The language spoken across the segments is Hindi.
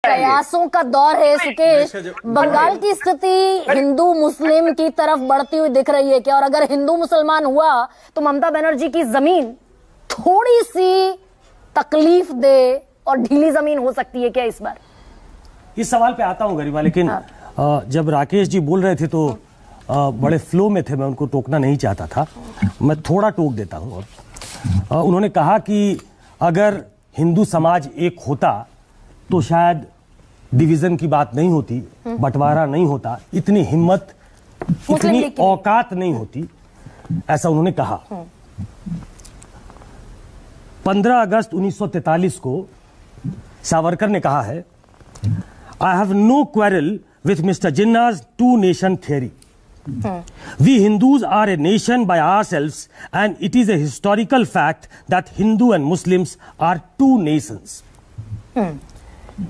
प्रयासों का दौर है सुकेश। बंगाल की स्थिति हिंदू मुस्लिम की तरफ बढ़ती हुई दिख रही है क्या? और अगर हिंदू मुसलमान हुआ तो ममता बनर्जी की जमीन थोड़ी सी तकलीफ दे और ढीली जमीन हो सकती है क्या इस बार? इस सवाल पे आता हूं गरिमा, लेकिन जब राकेश जी बोल रहे थे तो बड़े फ्लो में थे, मैं उनको टोकना नहीं चाहता था, मैं थोड़ा टोक देता हूं। उन्होंने कहा कि अगर हिंदू समाज एक होता तो शायद डिवीजन की बात नहीं होती, बंटवारा नहीं होता, इतनी हिम्मत, इतनी औकात नहीं होती, ऐसा उन्होंने कहा। 15 अगस्त 1943 को सावरकर ने कहा है, I have no quarrel with mister Jinnah's two nation theory. We Hindus are a nation by ourselves and it is a historical fact that Hindu and Muslims are two nations.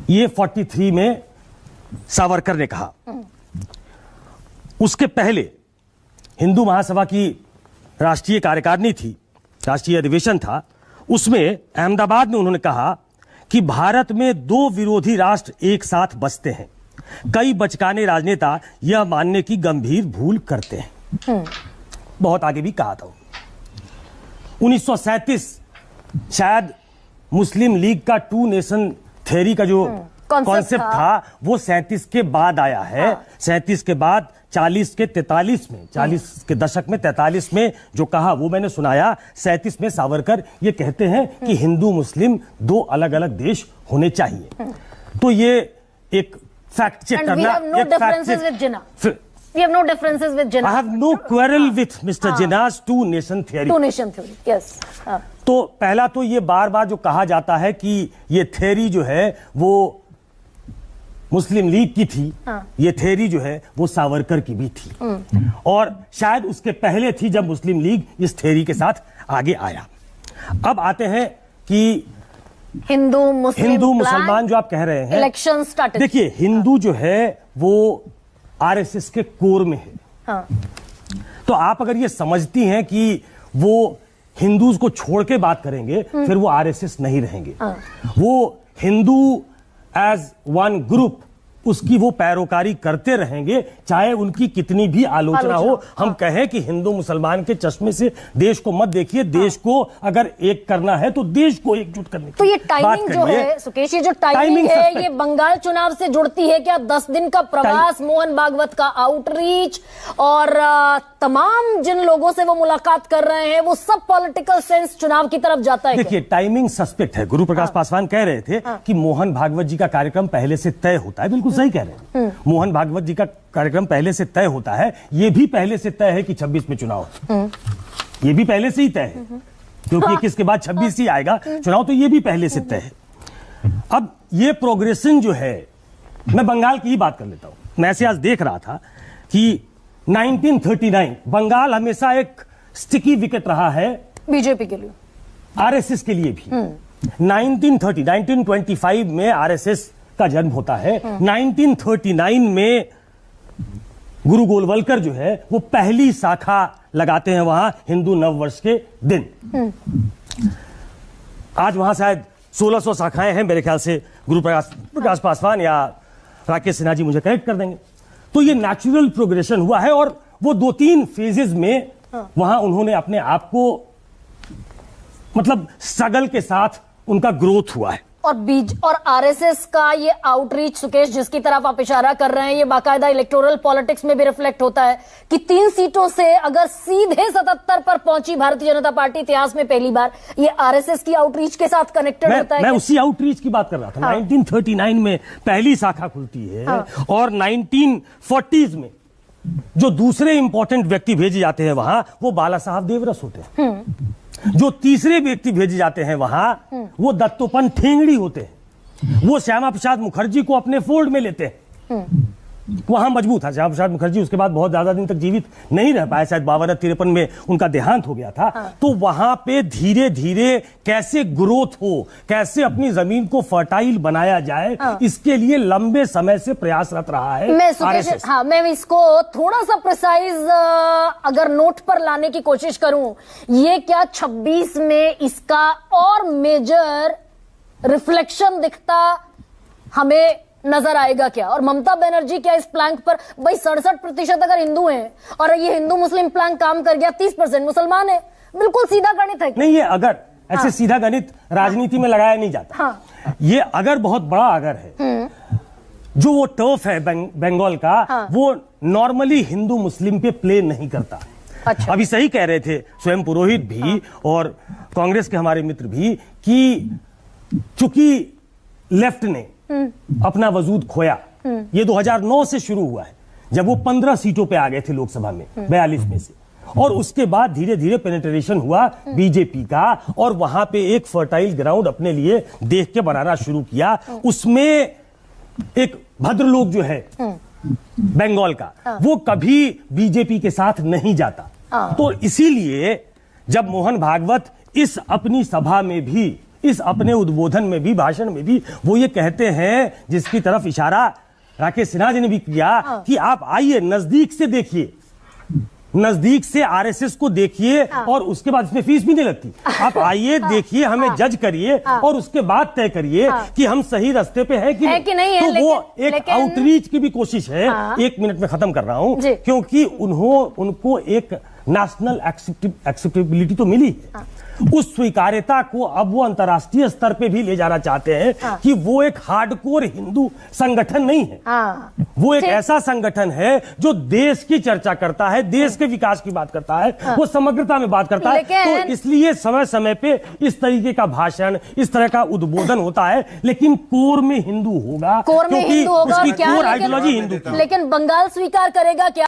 ये 43 में सावरकर ने कहा। उसके पहले हिंदू महासभा की राष्ट्रीय कार्यकारिणी थी, राष्ट्रीय अधिवेशन था, उसमें अहमदाबाद में उन्होंने कहा कि भारत में दो विरोधी राष्ट्र एक साथ बसते हैं, कई बचकाने राजनेता यह मानने की गंभीर भूल करते हैं। बहुत आगे भी कहा था। 1937 शायद मुस्लिम लीग का टू नेशन थ्योरी का जो कॉन्सेप्ट था वो 37 के बाद आया है। 37 के बाद 40 के 43 में, 40 के दशक में 43 में जो कहा वो मैंने सुनाया। 37 में सावरकर ये कहते हैं कि हिंदू मुस्लिम दो अलग अलग देश होने चाहिए। तो ये एक फैक्ट चेक करना। We have no differences with Jinnah. I have no quarrel with Mr. Jinnah's two nation theory. Two nation theory, yes. तो पहला तो ये बार बार जो कहा जाता है कि ये थ्योरी जो है वो मुस्लिम लीग की थी, ये थ्योरी जो है वो सावरकर की भी थी, और शायद उसके पहले थी जब मुस्लिम लीग इस थ्योरी के साथ आगे आया। अब आते हैं कि हिंदू मुसलमान जो आप कह रहे हैं, इलेक्शन स्टार्ट। देखिए हिंदू जो है वो आरएसएस के कोर में है। तो आप अगर ये समझती हैं कि वो हिंदूज को छोड़ के बात करेंगे फिर वो आरएसएस नहीं रहेंगे। वो हिंदू एज वन ग्रुप उसकी वो पैरोकारी करते रहेंगे, चाहे उनकी कितनी भी आलोचना हो। हम कहें कि हिंदू मुसलमान के चश्मे से देश को मत देखिए, देश को अगर एक करना है तो देश को एकजुट करने की तो ये टाइमिंग जो है सुकेश, ये जो टाइमिंग है ये बंगाल चुनाव से जुड़ती है क्या? 10 दिन का प्रवास, मोहन भागवत का आउटरीच और तमाम जिन लोगों से वो मुलाकात कर रहे हैं वो सब पॉलिटिकल सेंस चुनाव की तरफ जाता है। देखिए टाइमिंग सस्पेक्ट है। गुरु प्रकाश पासवान कह रहे थे कि मोहन भागवत जी का कार्यक्रम पहले से तय होता है। बिल्कुल सही कह रहे हैं। मोहन भागवत जी का कार्यक्रम पहले से तय होता है। ये भी पहले से तय है कि 26 में चुनाव, ये भी पहले से ही तय है क्योंकि 21 के बाद 26 ही आएगा चुनाव, तो ये भी पहले से तय है। अब ये प्रोग्रेशन जो है, मैं बंगाल की ही बात कर लेता हूं। मैं ऐसे आज देख रहा था कि 1939 बंगाल हमेशा एक स्टिकी विकेट रहा है बीजेपी के लिए, आरएसएस के लिए भी। 1925 में आरएसएस का जन्म होता है। 1939 में गुरु गोलवलकर जो है वो पहली शाखा लगाते हैं वहां हिंदू नववर्ष के दिन। आज वहां शायद 1600 शाखाएं हैं मेरे ख्याल से। गुरु प्रकाश पासवान या राकेश सिन्हा जी मुझे करेक्ट कर देंगे। तो ये नेचुरल प्रोग्रेशन हुआ है और वो 2-3 फेजेस में वहां उन्होंने अपने आप को मतलब स्ट्रगल के साथ उनका ग्रोथ हुआ है। और आरएसएस का ये आउटरीच सुकेश जिसकी तरफ आप इशारा कर रहे हैं, ये बाकायदा इलेक्टोरल पॉलिटिक्स में भी रिफ्लेक्ट होता है कि 3 सीटों से अगर सीधे 77 पर पहुंची भारतीय जनता पार्टी इतिहास में पहली बार, ये आरएसएस की आउटरीच के साथ कनेक्टेड होता है। मैं उसी आउटरीच की बात कर रहा था। 1939 में पहली शाखा खुलती है और 1940s में जो दूसरे इंपॉर्टेंट व्यक्ति भेजे जाते हैं वहां वो बाला साहब देवरस होते हैं। जो तीसरे व्यक्ति भेजे जाते हैं वहां वो दत्तोपंत ठेंगड़ी होते हैं। वो श्यामा प्रसाद मुखर्जी को अपने फोल्ड में लेते हैं। वहां मजबूत था श्यामा प्रसाद मुखर्जी। उसके बाद बहुत ज्यादा दिन तक जीवित नहीं रह पाए, शायद 52-53 में उनका देहांत हो गया था। तो वहां पे धीरे धीरे कैसे ग्रोथ हो, कैसे अपनी जमीन को फर्टाइल बनाया जाए, इसके लिए लंबे समय से प्रयासरत रहा है आरएसएस। मैं इसको थोड़ा सा प्रिसाइज अगर नोट पर लाने की कोशिश करूं, ये क्या 26 में इसका और मेजर रिफ्लेक्शन दिखता हमें नजर आएगा क्या? और ममता बनर्जी क्या इस प्लैंक पर, भाई 67% अगर हिंदू हैं और ये हिंदू मुस्लिम प्लैंक काम कर गया, 30% मुसलमान है, बिल्कुल सीधा गणित है। नहीं, ये अगर ऐसे सीधा गणित राजनीति में लगाया नहीं जाता। ये अगर बहुत बड़ा अगर है, जो वो टर्फ है बंगाल का, वो नॉर्मली हिंदू मुस्लिम पे प्ले नहीं करता। अच्छा। अभी सही कह रहे थे स्वयं पुरोहित भी और कांग्रेस के हमारे मित्र भी कि चूंकि लेफ्ट ने अपना वजूद खोया, ये 2009 से शुरू हुआ है, जब वो 15 सीटों पे आ गए थे लोकसभा में 42 में से, और उसके बाद धीरे धीरे पेनिट्रेशन हुआ बीजेपी का, और वहां पे एक फर्टाइल ग्राउंड अपने लिए देख के बनाना शुरू किया। उसमें एक भद्रलोक जो है बंगाल का, वो कभी बीजेपी के साथ नहीं जाता। तो इसीलिए जब मोहन भागवत इस अपनी सभा में भी, इस अपने उद्बोधन में भी, भाषण में भी वो ये कहते हैं, जिसकी तरफ इशारा राकेश सिन्हा जी ने भी किया, कि आप आइए नजदीक से देखिए, नजदीक से आरएसएस को देखिए, और उसके बाद इसमें फीस भी नहीं लगती। आप आइए, देखिए, हमें जज करिए, और उसके बाद तय करिए कि हम सही रास्ते पे हैं कि नहीं है। तो वो एक आउटरीच की भी कोशिश है। 1 मिनट में खत्म कर रहा हूं, क्योंकि उनको एक नेशनल एक्सेप्टेबिलिटी तो मिली है। उस स्वीकार्यता को अब वो अंतर्राष्ट्रीय स्तर पे भी ले जाना चाहते हैं कि वो एक हार्डकोर हिंदू संगठन नहीं है। वो एक ऐसा संगठन है जो देश की चर्चा करता है, देश के विकास की बात करता है, वो समग्रता में बात करता है। तो इसलिए समय समय पे इस तरीके का भाषण, इस तरह का उद्बोधन होता है, लेकिन कोर में हिंदू होगा, क्योंकि उसकी कोर आइडियोलॉजी हिंदू। लेकिन बंगाल स्वीकार करेगा क्या?